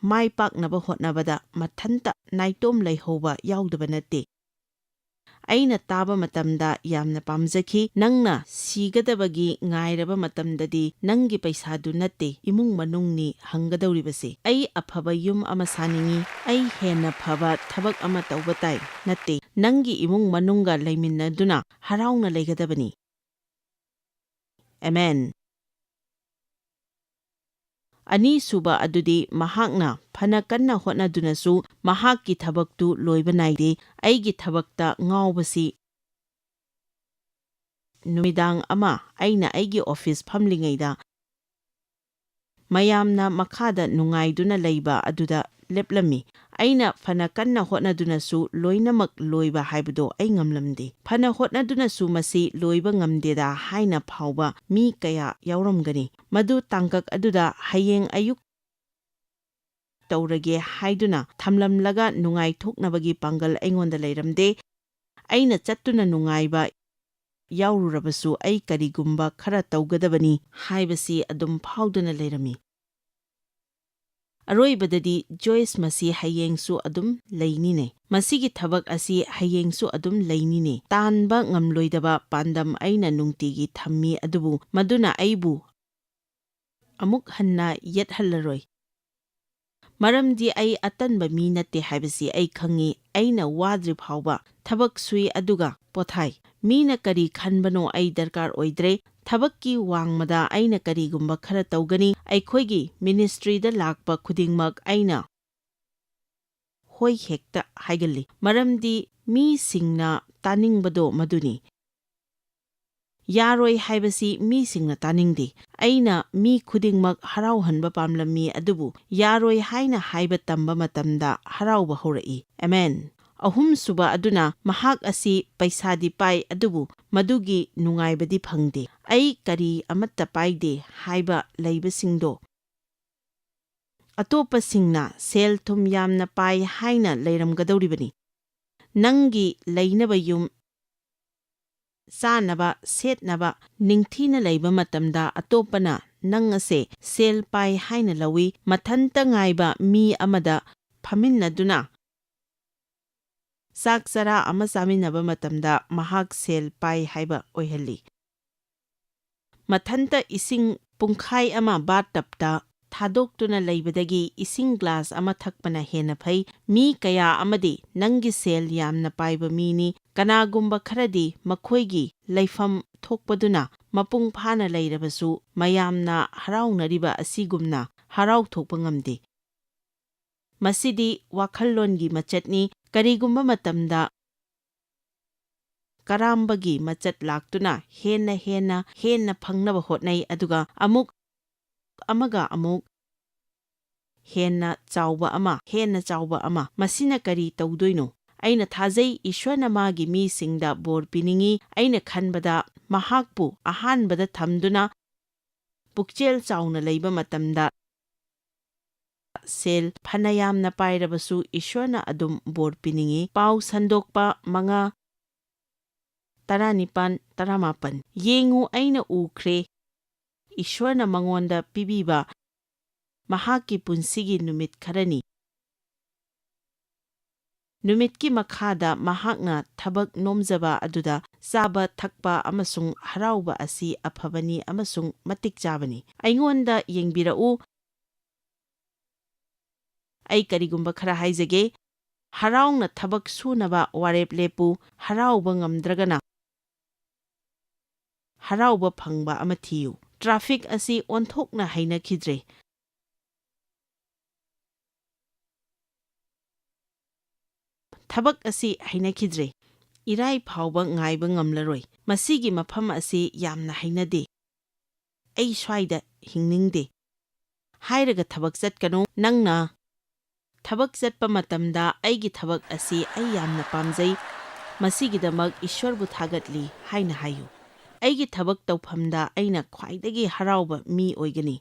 Speaker 1: mai paknaba hotnabada mathanta naitom leihoba yaudaba nate aina taba matamda yamna pamjaki nangna sigadabagi ngairaba matamdadi nangi paisadu nate imung manungni hanggadawribase ai aphaba yum ama saningi ai henna phaba thabak ama tawbatai nate nangi imung manunga leiminnaduna haraungna leigadabani amen ꯑꯅꯤꯁꯨꯕ ꯑꯗꯨꯗꯤ ꯃꯍꯥꯛꯅ ꯐꯅ ꯀꯟꯅ ꯍꯣꯠꯅꯗꯨꯅꯁꯨ ꯃꯍꯥꯛꯀꯤ ꯊꯕꯛꯇꯨ ꯂꯣꯏꯕ ꯅꯥꯏꯗꯦ꯫ ꯑꯩꯒꯤ ꯊꯕꯛꯇ ꯉꯥꯎꯕꯁꯤ ꯅꯨꯃꯤꯗꯥꯡ ꯑꯃ ꯑꯩꯅ ꯑꯩꯒꯤ ꯑꯣꯐꯤꯁ ꯐꯝꯂꯤꯉꯩꯗ ꯃꯌꯥꯝꯅ ꯃꯈꯥꯗ ꯅꯨꯡꯉꯥꯏꯗꯨꯅ ꯂꯩꯕ ꯑꯗꯨꯗ ꯂꯦꯞꯂꯝꯃꯤ꯫ ꯑꯩꯅ ꯐꯅ ꯀꯟꯅ ꯍꯣꯠꯅꯗꯨꯅꯁꯨ ꯂꯣꯏꯅꯃꯛ ꯂꯣꯏꯕ ꯍꯥꯏꯕꯗꯣ ꯑꯩ ꯉꯝꯂꯝꯗꯦ꯫ ꯐꯅ ꯍꯣꯠꯅꯗꯨꯅꯁꯨ ꯃꯁꯤ ꯂꯣꯏꯕ ꯉꯝꯗꯦꯗ ꯍꯥꯏꯅ ꯐꯥꯎꯕ ꯃꯤ ꯀꯌꯥ ꯌꯥꯎꯔꯝꯒꯅꯤ꯫ ꯃꯗꯨ ꯇꯥꯡꯀꯛ ꯑꯗꯨꯗ ꯍꯌꯦꯡ ꯑꯌꯨꯛ ꯇꯧꯔꯒꯦ ꯍꯥꯏꯗꯨꯅ ꯊꯝꯂꯝꯂꯒ ꯅꯨꯡꯉꯥꯏꯊꯣꯛꯅꯕꯒꯤ ꯄꯥꯡꯒꯜ ꯑꯩꯉꯣꯟꯗ ꯂꯩꯔꯝꯗꯦ꯫ ꯑꯩꯅ ꯆꯠꯇꯨꯅ ꯅꯨꯡꯉꯥꯏꯕ ꯌꯥꯎꯔꯨꯔꯕꯁꯨ ꯑꯩ ꯀꯔꯤꯒꯨꯝꯕ ꯈꯔ ꯇꯧꯒꯗꯕꯅꯤ ꯍꯥꯏꯕꯁꯤ ꯑꯗꯨꯝ ꯐꯥꯎꯗꯨꯅ ꯂꯩꯔꯝꯃꯤ꯫ ꯑꯔꯣꯏꯕꯗꯗꯤ ꯖꯣꯏꯁ ꯃꯁꯤ ꯍꯌꯦꯡꯁꯨ ꯑꯗꯨꯝ ꯂꯩꯅꯤꯅꯦ꯫ ꯃꯁꯤꯒꯤ ꯊꯕꯛ ꯑꯁꯤ ꯍꯌꯦꯡꯁꯨ ꯑꯗꯨꯝ ꯂꯩꯅꯤꯅꯦ꯫ ꯇꯥꯟꯕ ꯉꯝꯂꯣꯏꯗꯕ ꯄꯥꯟꯗꯝ ꯑꯩꯅ ꯅꯨꯡꯇꯤꯒꯤ ꯊꯝꯃꯤ ꯑꯗꯨꯕꯨ ꯃꯗꯨꯅ ꯑꯩꯕꯨ ꯑꯃꯨꯛ ꯍꯟꯅ ꯌꯦꯠꯍꯜꯂꯔꯣꯏ꯫ ꯃꯔꯝꯗꯤ ꯑꯩ ꯑꯇꯟꯕ ꯃꯤ ꯅꯠꯇꯦ ꯍꯥꯏꯕꯁꯤ ꯑꯩ ꯈꯪꯉꯤ꯫ ꯑꯩꯅ ꯋꯥꯗ꯭ꯔꯤ ꯐꯥꯎꯕ ꯊꯕꯛ ꯁꯨꯏ ꯑꯗꯨꯒ ꯄꯣꯊꯥꯏ꯫ ꯃꯤꯅ ꯀꯔꯤ ꯈꯟꯕꯅꯣ ꯑꯩ ꯗꯔꯀꯥꯔ ꯑꯣꯏꯗ꯭ꯔꯦ꯫ ꯊꯕꯛꯀꯤ ꯋꯥꯡꯃꯗ ꯑꯩꯅ ꯀꯔꯤꯒꯨꯝꯕꯈꯔ ꯇꯧꯒꯅꯤ꯫ ꯑꯩꯈꯣꯏꯒꯤ ꯃꯤꯅꯤꯁꯇ꯭ꯔꯤꯗ ꯂꯥꯛꯄ ꯈꯨꯗꯤꯡꯃꯛ ꯑꯩꯅ ꯍꯣꯏ ꯍꯦꯛꯇ ꯍꯥꯏꯒꯜꯂꯤ꯫ ꯃꯔꯝꯗꯤ ꯃꯤꯁꯤꯡꯅ ꯇꯥꯅꯤꯡꯕꯗꯣ ꯃꯗꯨꯅꯤ꯫ ꯌꯥꯔꯣꯏ ꯍꯥꯏꯕꯁꯤ ꯃꯤꯁꯤꯡꯅ ꯇꯥꯅꯤꯡꯗꯦ꯫ ꯑꯩꯅ ꯃꯤ ꯈꯨꯗꯤꯡꯃꯛ ꯍꯔꯥꯎꯍꯟꯕ ꯄꯥꯝꯂꯝꯃꯤ ꯑꯗꯨꯕꯨ ꯌꯥꯔꯣꯏ ꯍꯥꯏꯅ ꯍꯥꯏꯕ ꯇꯝꯕ ꯃꯇꯝꯗ ꯍꯔꯥꯎꯕ ꯍꯧꯔꯛꯏ꯫ ꯑꯃꯦꯟ꯫ ꯑꯍꯨꯝꯁꯨꯕ ꯑꯗꯨꯅ ꯃꯍꯥꯛ ꯑꯁꯤ ꯄꯩꯁꯥꯗꯤ ꯄꯥꯏ ꯑꯗꯨꯕꯨ ꯃꯗꯨꯒꯤ ꯅꯨꯡꯉꯥꯏꯕꯗꯤ ꯐꯪꯗꯦ꯫ ꯑꯩ ꯀꯔꯤ ꯑꯃꯠꯇ ꯄꯥꯏꯗꯦ ꯍꯥꯏꯕ ꯂꯩꯕꯁꯤꯡꯗꯣ ꯑꯇꯣꯞꯄꯁꯤꯡꯅ ꯁꯦꯜ ꯊꯨꯝ ꯌꯥꯝꯅ ꯄꯥꯏ ꯍꯥꯏꯅ ꯂꯩꯔꯝꯒꯗꯧꯔꯤꯕꯅꯤ꯫ ꯅꯪꯒꯤ ꯂꯩꯅꯕ ꯌꯨꯝ, ꯆꯥꯅꯕ ꯁꯦꯠꯅꯕ ꯅꯤꯡꯊꯤꯅ ꯂꯩꯕ ꯃꯇꯝꯗ ꯑꯇꯣꯞꯄꯅ ꯅꯪ ꯑꯁꯦ ꯁꯦꯜ ꯄꯥꯏ ꯍꯥꯏꯅ ꯂꯧꯏ꯫ ꯃꯊꯟꯇ ꯉꯥꯏꯕ ꯃꯤ ꯑꯃꯗ ꯐꯝꯃꯤꯟꯅꯗꯨꯅ ꯆꯥꯛ ꯆꯔꯥ ꯑꯃ ꯆꯥꯃꯤꯟꯅꯕ ꯃꯇꯝꯗ ꯃꯍꯥꯛ ꯁꯦꯜ ꯄꯥꯏ ꯍꯥꯏꯕ ꯑꯣꯏꯍꯜꯂꯤ꯫ ꯃꯊꯟꯇ ꯏꯁꯤꯡ ꯄꯨꯡꯈꯥꯏ ꯑꯃ ꯕꯥꯊꯇꯕꯇ ꯊꯥꯗꯣꯛꯇꯨꯅ ꯂꯩꯕꯗꯒꯤ ꯏꯁꯤꯡ ꯒ꯭ꯂꯥꯁ ꯑꯃ ꯊꯛꯄꯅ ꯍꯦꯟꯅ ꯐꯩ꯫ ꯃꯤ ꯀꯌꯥ ꯑꯃꯗꯤ ꯅꯪꯒꯤ ꯁꯦꯜ ꯌꯥꯝꯅ ꯄꯥꯏꯕ ꯃꯤꯅꯤ꯫ ꯀꯅꯥꯒꯨꯝꯕ ꯈꯔꯗꯤ ꯃꯈꯣꯏꯒꯤ ꯂꯩꯐꯝ ꯊꯣꯛꯄꯗꯨꯅ ꯃꯄꯨꯡ ꯐꯥꯅ ꯂꯩꯔꯕꯁꯨ ꯃꯌꯥꯝꯅ ꯍꯔꯥꯎꯅꯔꯤꯕ ꯑꯁꯤꯒꯨꯝꯅ ꯍꯔꯥꯎꯊꯣꯛꯄ ꯉꯝꯗꯦ꯫ ꯃꯁꯤꯗꯤ ꯋꯥꯈꯜꯂꯣꯟꯒꯤ ꯃꯆꯠꯅꯤ꯫ ꯀꯔꯤꯒꯨꯝꯕ ꯃꯇꯝꯗ ꯀꯔꯥꯝꯕꯒꯤ ꯃꯆꯠ ꯂꯥꯛꯇꯨꯅ ꯍꯦꯟꯅ ꯐꯪꯅꯕ ꯍꯣꯠꯅꯩ ꯑꯗꯨꯒ ꯑꯃꯒ ꯑꯃꯨꯛ ꯍꯦꯟꯅ ꯆꯥꯎꯕ ꯑꯃ꯫ ꯃꯁꯤꯅ ꯀꯔꯤ ꯇꯧꯗꯣꯏꯅꯣ? ꯑꯩꯅ ꯊꯥꯖꯩ ꯏꯁ꯭ꯋꯔꯅ ꯃꯥꯒꯤ ꯃꯤꯁꯤꯡꯗ ꯕꯣꯔ ꯄꯤꯅꯤꯡꯏ꯫ ꯑꯩꯅ ꯈꯟꯕꯗ ꯃꯍꯥꯛꯄꯨ ꯑꯍꯥꯟꯕꯗ ꯊꯝꯗꯨꯅ ꯄꯨꯛꯆꯦꯜ ꯆꯥꯎꯅ ꯂꯩꯕ ꯃꯇꯝꯗ ꯁꯦꯜ ꯐꯅ ꯌꯥꯝꯅ ꯄꯥꯏꯔꯕꯁꯨ ꯏꯁ꯭ꯋꯔꯅ ꯑꯗꯨꯝ ꯕꯣꯔ ꯄꯤꯅꯤꯡꯏ꯫ ꯄꯥꯎ ꯁꯟꯗꯣꯛꯄ 5:19-18 ꯌꯦꯡꯉꯨ ꯑꯩꯅ ꯎꯈ꯭ꯔꯦ ꯏꯁ꯭ꯋꯔꯅ ꯃꯉꯣꯟꯗ ꯄꯤꯕꯤꯕ ꯃꯍꯥꯛꯀꯤ ꯄꯨꯟꯁꯤꯒꯤ ꯅꯨꯃꯤꯠ ꯈꯔꯅꯤ꯫ ꯅꯨꯃꯤꯠꯀꯤ ꯃꯈꯥꯗ ꯃꯍꯥꯛꯅ ꯊꯕꯛ ꯅꯣꯝꯖꯕ ꯑꯗꯨꯗ ꯆꯥꯕ ꯊꯛꯄ ꯑꯃꯁꯨꯡ ꯍꯔꯥꯎꯕ ꯑꯁꯤ ꯑꯐꯕꯅꯤ ꯑꯃꯁꯨꯡ ꯃꯇꯤꯛ ꯆꯥꯕꯅꯤ꯫ ꯑꯩꯉꯣꯟꯗ ꯌꯦꯡꯕꯤꯔꯛꯎ, ꯑꯩ ꯀꯔꯤꯒꯨꯝꯕ ꯈꯔ ꯍꯥꯏꯖꯒꯦ꯫ ꯍꯔꯥꯎꯅ ꯊꯕꯛ ꯁꯨꯅꯕ ꯋꯥꯔꯦꯞ ꯂꯦꯞꯄꯨ꯫ ꯍꯔꯥꯎꯕ ꯉꯝꯗ꯭ꯔꯒꯅ ꯍꯔꯥꯎꯕ ꯐꯪꯕ ꯑꯃ ꯊꯤꯌꯨ꯫ ꯇ꯭ꯔꯥꯐꯤꯛ ꯑꯁꯤ ꯑꯣꯟꯊꯣꯛꯅ ꯍꯩꯅꯈꯤꯗ꯭ꯔꯦ꯫ ꯊꯕꯛ ꯑꯁꯤ ꯍꯩꯅꯈꯤꯗ꯭ꯔꯦ꯫ ꯏꯔꯥꯏ ꯐꯥꯎꯕ ꯉꯥꯏꯕ ꯉꯝꯂꯔꯣꯏ꯫ ꯃꯁꯤꯒꯤ ꯃꯐꯝ ꯑꯁꯤ ꯌꯥꯝꯅ ꯍꯩꯅꯗꯦ꯫ ꯑꯩ ꯁ꯭ꯋꯥꯏꯗ ꯍꯤꯡꯅꯤꯡꯗꯦ ꯍꯥꯏꯔꯒ ꯊꯕꯛ ꯆꯠꯀꯅꯨ꯫ ꯅꯪꯅ ꯊꯕꯛ ꯆꯠꯄ ꯃꯇꯝꯗ ꯑꯩꯒꯤ ꯊꯕꯛ ꯑꯁꯤ ꯑꯩ ꯌꯥꯝꯅ ꯄꯥꯝꯖꯩ, ꯃꯁꯤꯒꯤꯗꯃꯛ ꯏꯁ꯭ꯋꯔꯕꯨ ꯊꯥꯒꯠꯂꯤ ꯍꯥꯏꯅ ꯍꯥꯏꯌꯨ꯫ ꯑꯩꯒꯤ ꯊꯕꯛ ꯇꯧꯐꯝꯗ ꯑꯩꯅ ꯈ꯭ꯋꯥꯏꯗꯒꯤ ꯍꯔꯥꯎꯕ ꯃꯤ ꯑꯣꯏꯒꯅꯤ꯫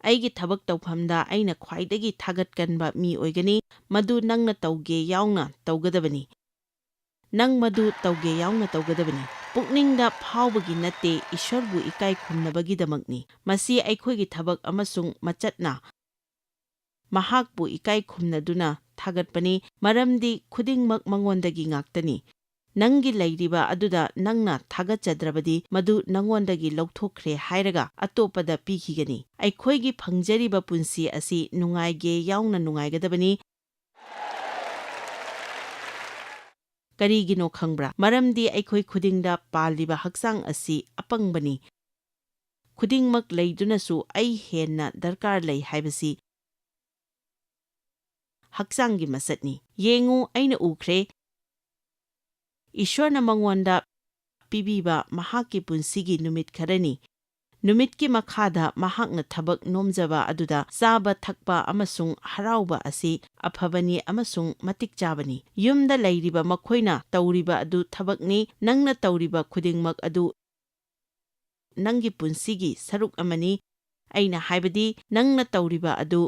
Speaker 1: ꯑꯩꯒꯤ ꯊꯕꯛ ꯇꯧꯐꯝꯗ ꯑꯩꯅ ꯈ꯭ꯋꯥꯏꯗꯒꯤ ꯊꯥꯒꯠꯀꯟꯕ ꯃꯤ ꯑꯣꯏꯒꯅꯤ꯫ ꯃꯗꯨ ꯅꯪꯅ ꯇꯧꯒꯦ ꯌꯥꯎꯅ ꯇꯧꯒꯗꯕꯅꯤ꯫ ꯅꯪ ꯃꯗꯨ ꯇꯧꯒꯦ ꯌꯥꯎꯅ ꯇꯧꯒꯗꯕꯅꯤ꯫ ꯄꯨꯛꯅꯤꯡꯗ ꯐꯥꯎꯕꯒꯤ ꯅꯠꯇꯦ, ꯏꯁ꯭ꯋꯔꯕꯨ ꯏꯀꯥꯏ ꯈꯨꯝꯅꯕꯒꯤꯗꯃꯛꯅꯤ꯫ ꯃꯁꯤ ꯑꯩꯈꯣꯏꯒꯤ ꯊꯕꯛ ꯑꯃꯁꯨꯡ ꯃꯆꯠꯅ ꯃꯍꯥꯛꯄꯨ ꯏꯀꯥꯏ ꯈꯨꯝꯅꯗꯨꯅ ꯊꯥꯒꯠꯄꯅꯤ, ꯃꯔꯝꯗꯤ ꯈꯨꯗꯤꯡꯃꯛ ꯃꯉꯣꯟꯗꯒꯤ ꯉꯥꯛꯇꯅꯤ꯫ ꯅꯪꯒꯤ ꯂꯩꯔꯤꯕ ꯑꯗꯨꯗ ꯅꯪꯅ ꯊꯥꯒꯠꯆꯗ꯭ꯔꯕꯗꯤ ꯃꯗꯨ ꯅꯉꯣꯟꯗꯒꯤ ꯂꯧꯊꯣꯛꯈ꯭ꯔꯦ ꯍꯥꯏꯔꯒ ꯑꯇꯣꯞꯄꯗ ꯄꯤꯈꯤꯒꯅꯤ꯫ ꯑꯩꯈꯣꯏꯒꯤ ꯐꯪꯖꯔꯤꯕ ꯄꯨꯟꯁꯤ ꯑꯁꯤ ꯅꯨꯡꯉꯥꯏꯒꯦ ꯌꯥꯎꯅ ꯅꯨꯡꯉꯥꯏꯒꯗꯕꯅꯤ꯫ ꯀꯔꯤꯒꯤꯅꯣ ꯈꯪꯕ꯭ꯔꯥ? ꯃꯔꯝꯗꯤ ꯑꯩꯈꯣꯏ ꯈꯨꯗꯤꯡꯗ ꯄꯥꯜꯂꯤꯕ ꯍꯛꯆꯥꯡ ꯑꯁꯤ ꯑꯄꯪꯕꯅꯤ꯫ ꯈꯨꯗꯤꯡꯃꯛ ꯂꯩꯗꯨꯅꯁꯨ ꯑꯩ ꯍꯦꯟꯅ ꯗꯔꯀꯥꯔ ꯂꯩ ꯍꯥꯏꯕꯁꯤ ꯍꯛꯆꯥꯡꯒꯤ ꯃꯁꯛꯅꯤ꯫ ꯌꯦꯡꯉꯨ, ꯑꯩꯅ ꯎꯈ꯭ꯔꯦ ꯏꯁ꯭ꯋꯔꯅ ꯃꯉꯣꯟꯗ ꯄꯤꯕꯤꯕ ꯃꯍꯥꯛꯀꯤ ꯄꯨꯟꯁꯤꯒꯤ ꯅꯨꯃꯤꯠ ꯈꯔꯅꯤ꯫ ꯅꯨꯃꯤꯠꯀꯤ ꯃꯈꯥꯗ ꯃꯍꯥꯛꯅ ꯊꯕꯛ ꯅꯣꯝꯖꯕ ꯑꯗꯨꯗ ꯆꯥꯕ ꯊꯛꯄ ꯑꯃꯁꯨꯡ ꯍꯔꯥꯎꯕ ꯑꯁꯤ ꯑꯐꯕꯅꯤ ꯑꯃꯁꯨꯡ ꯃꯇꯤꯛ ꯆꯥꯕꯅꯤ꯫ ꯌꯨꯝꯗ ꯂꯩꯔꯤꯕ ꯃꯈꯣꯏꯅ ꯇꯧꯔꯤꯕ ꯑꯗꯨ ꯊꯕꯛꯅꯤ꯫ ꯅꯪꯅ ꯇꯧꯔꯤꯕ ꯈꯨꯗꯤꯡꯃꯛ ꯑꯗꯨ ꯅꯪꯒꯤ ꯄꯨꯟꯁꯤꯒꯤ ꯁꯔꯨꯛ ꯑꯃꯅꯤ꯫ ꯑꯩꯅ ꯍꯥꯏꯕꯗꯤ ꯅꯪꯅ ꯇꯧꯔꯤꯕ ꯑꯗꯨ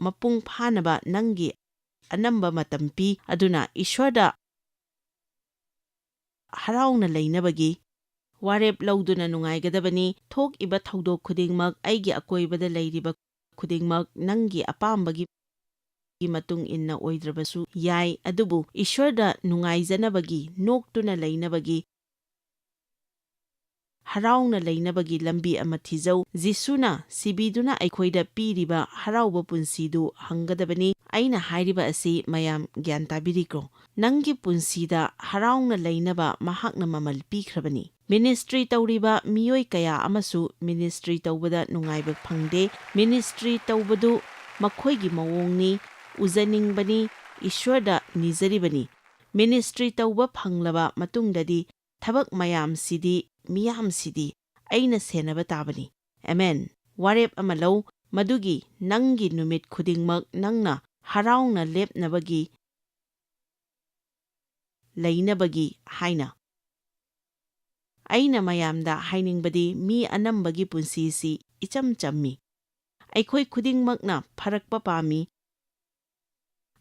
Speaker 1: ꯃꯄꯨꯡ ꯐꯥꯅꯕ ꯅꯪꯒꯤ ꯑꯅꯝꯕ ꯃꯇꯝ ꯄꯤ꯫ ꯑꯗꯨꯅ ꯏꯁ꯭ꯋꯔꯗ ꯍꯔꯥꯎꯅ ꯂꯩꯅꯕꯒꯤ ꯋꯥꯔꯦꯞ ꯂꯧꯗꯨꯅ ꯅꯨꯡꯉꯥꯏꯒꯗꯕꯅꯤ꯫ ꯊꯣꯛꯏꯕ ꯊꯧꯗꯣꯛ ꯈꯨꯗꯤꯡꯃꯛ, ꯑꯩꯒꯤ ꯑꯀꯣꯏꯕꯗ ꯂꯩꯔꯤꯕ ꯈꯨꯗꯤꯡꯃꯛ ꯅꯪꯒꯤ ꯑꯄꯥꯝꯕꯒꯤ ꯃꯇꯨꯡ ꯏꯟꯅ ꯑꯣꯏꯗ꯭ꯔꯕꯁꯨ ꯌꯥꯏ, ꯑꯗꯨꯕꯨ ꯏꯁ꯭ꯋꯔꯗ ꯅꯨꯡꯉꯥꯏꯖꯅꯕꯒꯤ, ꯅꯣꯛꯇꯨꯅ ꯂꯩꯅꯕꯒꯤ, ꯍꯔꯥꯎꯅ ꯂꯩꯅꯕꯒꯤ ꯂꯝꯕꯤ ꯑꯃ ꯊꯤꯖꯧ꯫ ꯖꯤꯁꯨꯅ ꯁꯤꯕꯤꯗꯨꯅ ꯑꯩꯈꯣꯏꯗ ꯄꯤꯔꯤꯕ ꯍꯔꯥꯎꯕ ꯄꯨꯟꯁꯤꯗꯨ ꯍꯪꯒꯗꯕꯅꯤ꯫ ꯑꯩꯅ ꯍꯥꯏꯔꯤꯕ ꯑꯁꯤ ꯃꯌꯥꯝ ꯒ꯭ꯌꯥꯟ ꯇꯥꯕꯤꯔꯤꯀꯣ? ꯅꯪꯒꯤ ꯄꯨꯟꯁꯤꯗ ꯍꯔꯥꯎꯅ ꯂꯩꯅꯕ ꯃꯍꯥꯛꯅ ꯃꯃꯜ ꯄꯤꯈ꯭ꯔꯕꯅꯤ꯫ ꯃꯤꯅꯤꯁꯇ꯭ꯔꯤ ꯇꯧꯔꯤꯕ ꯃꯤꯑꯣꯏ ꯀꯌꯥ ꯑꯃꯁꯨ ꯃꯤꯅꯤꯁꯇ꯭ꯔꯤ ꯇꯧꯕꯗ ꯅꯨꯡꯉꯥꯏꯕ ꯐꯪꯗꯦ꯫ ꯃꯤꯅꯤꯁꯇ꯭ꯔꯤ ꯇꯧꯕꯗꯨ ꯃꯈꯣꯏꯒꯤ ꯃꯑꯣꯡꯅꯤ, ꯎꯖꯅꯤꯡꯕꯅꯤ, ꯏꯁ꯭ꯋꯔꯗ ꯅꯤꯖꯔꯤꯕꯅꯤ꯫ ꯃꯤꯅꯤꯁꯇ꯭ꯔꯤ ꯇꯧꯕ ꯐꯪꯂꯕ ꯃꯇꯨꯡꯗꯗꯤ ꯊꯕꯛ ꯃꯤꯌꯥꯝꯁꯤꯗꯤ ꯑꯩꯅ ꯁꯦꯟꯅꯕ ꯇꯥꯕꯅꯤ꯫ ꯑꯃꯦꯟ꯫ ꯋꯥꯔꯦꯞ ꯑꯃ ꯂꯧ, ꯃꯗꯨꯒꯤ ꯅꯪꯒꯤ ꯅꯨꯃꯤꯠ ꯈꯨꯗꯤꯡꯃꯛ ꯅꯪꯅ ꯍꯔꯥꯎꯅ ꯂꯦꯞꯅꯕꯒꯤ ꯂꯩꯅꯕꯒꯤ ꯍꯥꯏꯅ꯫ ꯑꯩꯅ ꯃꯌꯥꯝꯗ ꯍꯥꯏꯅꯤꯡꯕꯗꯤ ꯃꯤ ꯑꯅꯝꯕꯒꯤ ꯄꯨꯟꯁꯤꯁꯤ ꯏꯆꯝ ꯆꯝꯃꯤ꯫ ꯑꯩꯈꯣꯏ ꯈꯨꯗꯤꯡꯃꯛꯅ ꯐꯔꯛꯄ ꯄꯥꯝꯃꯤ,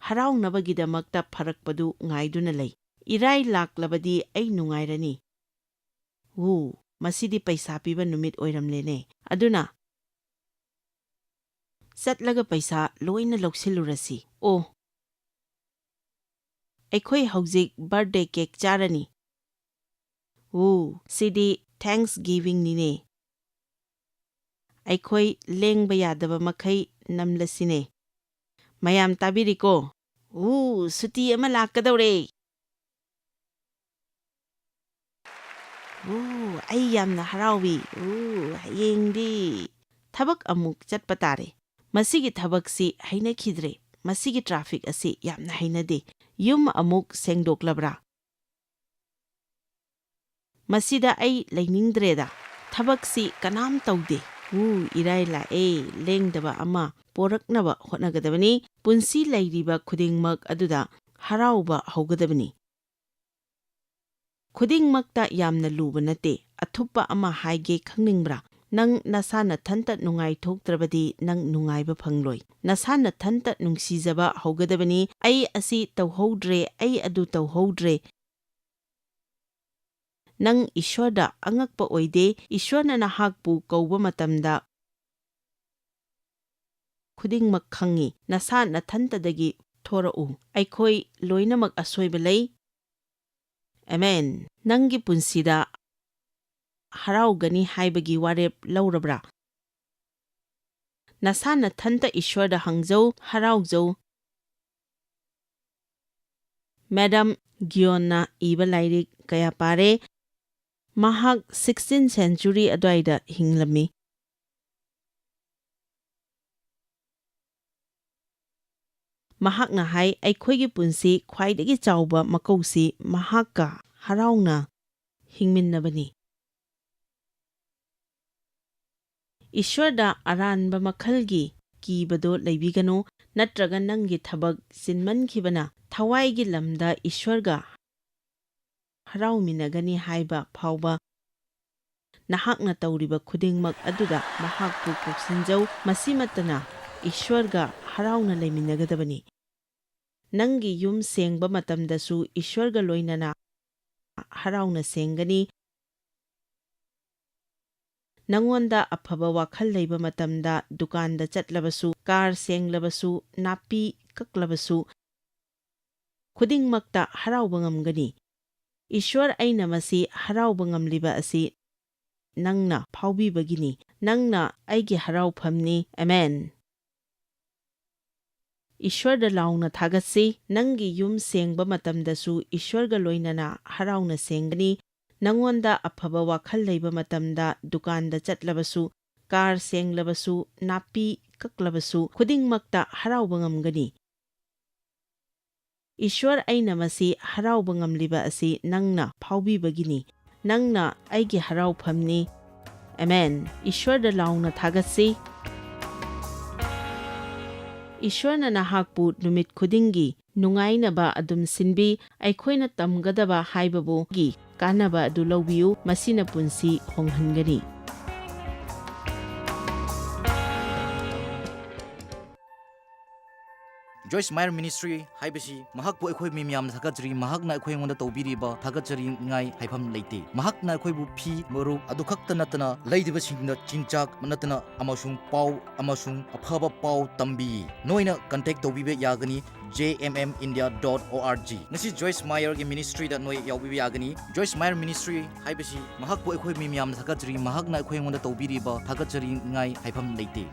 Speaker 1: ꯍꯔꯥꯎꯅꯕꯒꯤꯗꯃꯛꯇ ꯐꯔꯛꯄꯗꯨ ꯉꯥꯏꯗꯨꯅ ꯂꯩ꯫ ꯏꯔꯥꯏ ꯂꯥꯛꯂꯕꯗꯤ ꯑꯩ ꯅꯨꯡꯉꯥꯏꯔꯅꯤ꯫ ꯃꯁꯤꯗꯤ ꯄꯩꯁꯥ ꯄꯤꯕ ꯅꯨꯃꯤꯠ ꯑꯣꯏꯔꯝꯂꯦꯅꯦ꯫ ꯑꯗꯨꯅ ꯆꯠꯂꯒ ꯄꯩꯁꯥ ꯂꯣꯏꯅ ꯂꯧꯁꯤꯜꯂꯨꯔꯁꯤ꯫ ꯑꯩꯈꯣꯏ ꯍꯧꯖꯤꯛ ꯕꯔꯊꯗꯦ ꯀꯦꯛ ꯆꯥꯔꯅꯤ꯫ ꯁꯤꯗꯤ ꯊꯦꯡꯛꯁꯒꯤꯚꯤꯡꯅꯤꯅꯦ꯫ ꯑꯩꯈꯣꯏ ꯂꯦꯡꯕ ꯌꯥꯗꯕ ꯃꯈꯩ ꯅꯝꯂꯁꯤꯅꯦ꯫ ꯃꯌꯥꯝ ꯇꯥꯕꯤꯔꯤꯀꯣ? ꯁꯨꯇꯤ ꯑꯃ ꯂꯥꯛꯀꯗꯧꯔꯦ꯫ ꯑꯩ ꯌꯥꯝꯅ ꯍꯔꯥꯎꯏ꯫ ꯍꯌꯦꯡꯗꯤ ꯊꯕꯛ ꯑꯃꯨꯛ ꯆꯠꯄ ꯇꯥꯔꯦ꯫ ꯃꯁꯤꯒꯤ ꯊꯕꯛꯁꯤ ꯍꯩꯅꯈꯤꯗ꯭ꯔꯦ꯫ ꯃꯁꯤꯒꯤ ꯇ꯭ꯔꯥꯐꯤꯛ ꯑꯁꯤ ꯌꯥꯝꯅ ꯍꯩꯅꯗꯦ꯫ ꯌꯨꯝ ꯑꯃꯨꯛ ꯁꯦꯡꯗꯣꯛꯂꯕ꯭ꯔꯥ? ꯃꯁꯤꯗ ꯑꯩ ꯂꯩꯅꯤꯡꯗ꯭ꯔꯦꯗ꯫ ꯊꯕꯛꯁꯤ ꯀꯅꯥꯝ ꯇꯧꯗꯦ꯫ ꯏꯔꯥꯏ ꯂꯥꯛꯑꯦ꯫ ꯂꯦꯡꯗꯕ ꯑꯃ ꯄꯣꯔꯛꯅꯕ ꯍꯣꯠꯅꯒꯗꯕꯅꯤ꯫ ꯄꯨꯟꯁꯤ ꯂꯩꯔꯤꯕ ꯈꯨꯗꯤꯡꯃꯛ ꯑꯗꯨꯗ ꯍꯔꯥꯎꯕ ꯍꯧꯒꯗꯕꯅꯤ꯫ ꯈꯨꯗꯤꯡꯃꯛꯇ ꯌꯥꯝꯅ ꯂꯨꯕ ꯅꯠꯇꯦ꯫ ꯑꯊꯨꯞꯄ ꯑꯃ ꯍꯥꯏꯒꯦ ꯈꯪꯅꯤꯡꯕ꯭ꯔꯥ? ꯅꯪ ꯅꯁꯥ ꯅꯊꯟꯇ ꯅꯨꯡꯉꯥꯏꯊꯣꯛꯇ꯭ꯔꯕꯗꯤ ꯅꯪ ꯅꯨꯡꯉꯥꯏꯕ ꯐꯪꯂꯣꯏ꯫ ꯅꯁꯥ ꯅꯊꯟꯇ ꯅꯨꯡꯁꯤꯖꯕ ꯍꯧꯒꯗꯕꯅꯤ꯫ ꯑꯩ ꯑꯁꯤ ꯇꯧꯍꯧꯗ꯭ꯔꯦ, ꯑꯩ ꯑꯗꯨ ꯇꯧꯍꯧꯗ꯭ꯔꯦ꯫ ꯅꯪ ꯏꯁ꯭ꯋꯔꯗ ꯑꯉꯛꯄ ꯑꯣꯏꯗꯦ꯫ ꯏꯁ꯭ꯋꯔꯅ ꯅꯍꯥꯛꯄꯨ ꯀꯧꯕ ꯃꯇꯝꯗ ꯈꯨꯗꯤꯡꯃꯛ ꯈꯪꯏ꯫ ꯅꯁꯥ ꯅꯊꯟꯇꯗꯒꯤ ꯊꯣꯔꯛꯎ꯫ ꯑꯩꯈꯣꯏ ꯂꯣꯏꯅꯃꯛ ꯑꯁꯣꯏꯕ ꯂꯩ꯫ ꯑꯃꯦꯟ꯫ ꯅꯪꯒꯤ ꯄꯨꯟꯁꯤꯗ ꯍꯔꯥꯎꯒꯅꯤ ꯍꯥꯏꯕꯒꯤ ꯋꯥꯔꯦꯞ ꯂꯧꯔꯕ꯭ꯔꯥ? ꯅꯁꯥ ꯅꯊꯟꯇ ꯏꯁ꯭ꯋꯔꯗ ꯍꯪꯖꯧ, ꯍꯔꯥꯎꯖꯧ꯫ ꯃꯦꯗꯥꯝ ꯒ꯭ꯌꯣꯟꯅ ꯏꯕ ꯂꯥꯏꯔꯤꯛ ꯀꯌꯥ ꯄꯥꯔꯦ꯫ ꯃꯍꯥꯛ 16th ꯁꯦꯟꯆꯨꯔꯤ ꯑꯗꯨꯋꯥꯏꯗ ꯍꯤꯡꯂꯝꯃꯤ꯫ ꯃꯍꯥꯛꯅ ꯍꯥꯏ, ꯑꯩꯈꯣꯏꯒꯤ ꯄꯨꯟꯁꯤ ꯈ꯭ꯋꯥꯏꯗꯒꯤ ꯆꯥꯎꯕ ꯃꯀꯧꯁꯤ ꯃꯍꯥꯛꯀ ꯍꯔꯥꯎꯅ ꯍꯤꯡꯃꯤꯟꯅꯕꯅꯤ꯫ ꯏꯁ꯭ꯋꯔꯗ ꯑꯔꯥꯟꯕ ꯃꯈꯜꯒꯤ ꯀꯤꯕꯗꯣ ꯂꯩꯕꯤꯒꯅꯨ, ꯅꯠꯇ꯭ꯔꯒ ꯅꯪꯒꯤ ꯊꯕꯛ ꯆꯤꯟꯃꯟꯈꯤꯕꯅ ꯊꯋꯥꯏꯒꯤ ꯂꯝꯗ ꯏꯁ꯭ꯋꯔꯒ ꯍꯔꯥꯎꯃꯤꯟꯅꯒꯅꯤ ꯍꯥꯏꯕ ꯐꯥꯎꯕ ꯅꯍꯥꯛꯅ ꯇꯧꯔꯤꯕ ꯈꯨꯗꯤꯡꯃꯛ ꯑꯗꯨꯗ ꯃꯍꯥꯛꯄꯨ ꯀꯧꯁꯤꯟꯖꯧ꯫ ꯃꯁꯤꯃꯛꯇꯅ ꯏꯁ꯭ꯋꯔꯒ ꯍꯔꯥꯎꯅ ꯂꯩꯃꯤꯟꯅꯒꯗꯕꯅꯤ꯫ ꯅꯪꯒꯤ ꯌꯨꯝ ꯁꯦꯡꯕ ꯃꯇꯝꯗꯁꯨ ꯏꯁ꯭ꯋꯔꯒ ꯂꯣꯏꯅꯅ ꯍꯔꯥꯎꯅ ꯁꯦꯡꯒꯅꯤ꯫ ꯅꯪꯉꯣꯟꯗ ꯑꯐꯕ ꯋꯥꯈꯜ ꯂꯩꯕ ꯃꯇꯝꯗ ꯗꯨꯀꯥꯟꯗ ꯆꯠꯂꯕꯁꯨ, ꯀꯥꯔ ꯁꯦꯡꯂꯕꯁꯨ, ꯅꯥꯄꯤ ꯀꯛꯂꯕꯁꯨ, ꯈꯨꯗꯤꯡꯃꯛꯇ ꯍꯔꯥꯎꯕ ꯉꯝꯒꯅꯤ꯫ ꯏꯁ꯭ꯋꯔ, ꯑꯩꯅ ꯃꯁꯤ ꯍꯔꯥꯎꯕ ꯉꯝꯂꯤꯕ ꯑꯁꯤ ꯅꯪꯅ ꯐꯥꯎꯕꯤꯕꯒꯤꯅꯤ꯫ ꯅꯪꯅ ꯑꯩꯒꯤ ꯍꯔꯥꯎꯐꯝꯅꯤ꯫ ꯑꯃꯦꯟ꯫ ꯏꯁ꯭ꯋꯔꯗ ꯂꯥꯎꯅ ꯊꯥꯒꯠꯁꯤ꯫ ꯅꯪꯒꯤ ꯌꯨꯝ ꯁꯦꯡꯕ ꯃꯇꯝꯗꯁꯨ ꯏꯁ꯭ꯋꯔꯒ ꯂꯣꯏꯅꯅ ꯍꯔꯥꯎꯅ ꯁꯦꯡꯒꯅꯤ꯫ ꯅꯪꯉꯣꯟꯗ ꯑꯐꯕ ꯋꯥꯈꯜ ꯂꯩꯕ ꯃꯇꯝꯗ ꯗꯨꯀꯥꯟꯗ ꯆꯠꯂꯕꯁꯨ, ꯀꯥꯔ ꯁꯦꯡꯂꯕꯁꯨ, ꯅꯥꯄꯤ ꯀꯛꯂꯕꯁꯨ ꯈꯨꯗꯤꯡꯃꯛꯇ ꯍꯔꯥꯎꯕ ꯉꯝꯒꯅꯤ꯫ ꯏꯁ꯭ꯋꯔ, ꯑꯩꯅ ꯃꯁꯤ ꯍꯔꯥꯎꯕ ꯉꯝꯂꯤꯕ ꯑꯁꯤ ꯅꯪꯅ ꯐꯥꯎꯕꯤꯕꯒꯤꯅꯤ꯫ ꯅꯪꯅ ꯑꯩꯒꯤ ꯍꯔꯥꯎꯐꯝꯅꯤ꯫ ꯑꯃꯦꯟ꯫ ꯏꯁ꯭ꯋꯔꯗ ꯂꯥꯎꯅ ꯊꯥꯒꯠꯁꯤ꯫ ꯏꯁ꯭ꯋꯔꯅ ꯅꯍꯥꯛꯄꯨ ꯅꯨꯃꯤꯠ ꯈꯨꯗꯤꯡꯒꯤ ꯅꯨꯡꯉꯥꯏꯅꯕ ꯑꯗꯨꯝ ꯁꯤꯟꯕꯤ꯫ ꯑꯩꯈꯣꯏꯅ ꯇꯝꯒꯗꯕ ꯍꯥꯏꯕꯕꯨꯒꯤ ꯀꯥꯟꯅꯕ ꯑꯗꯨ ꯂꯧꯕꯤꯌꯨ, ꯃꯁꯤꯅ ꯄꯨꯟꯁꯤ ꯍꯣꯡꯍꯟꯒꯅꯤ꯫
Speaker 2: Joyce Meyer Ministry haibasi mahakpu akhoi mi miyam thakajri mahakna akhoi ngonda tawbiriba thakajri ngai haifam leite mahakna akhoi bu phi moru adu khakta natana leidiba singna chinchak natana amasung pau amasung aphaba pau tambi noina contact tawbibe yagani jmmindia.org ngasi Joyce Meyer gi ministry da noi yawbibe yagani Joyce Meyer Ministry haibasi mahakpu akhoi mi miyam thakajri mahakna akhoi ngonda tawbiriba thakajri ngai haifam leite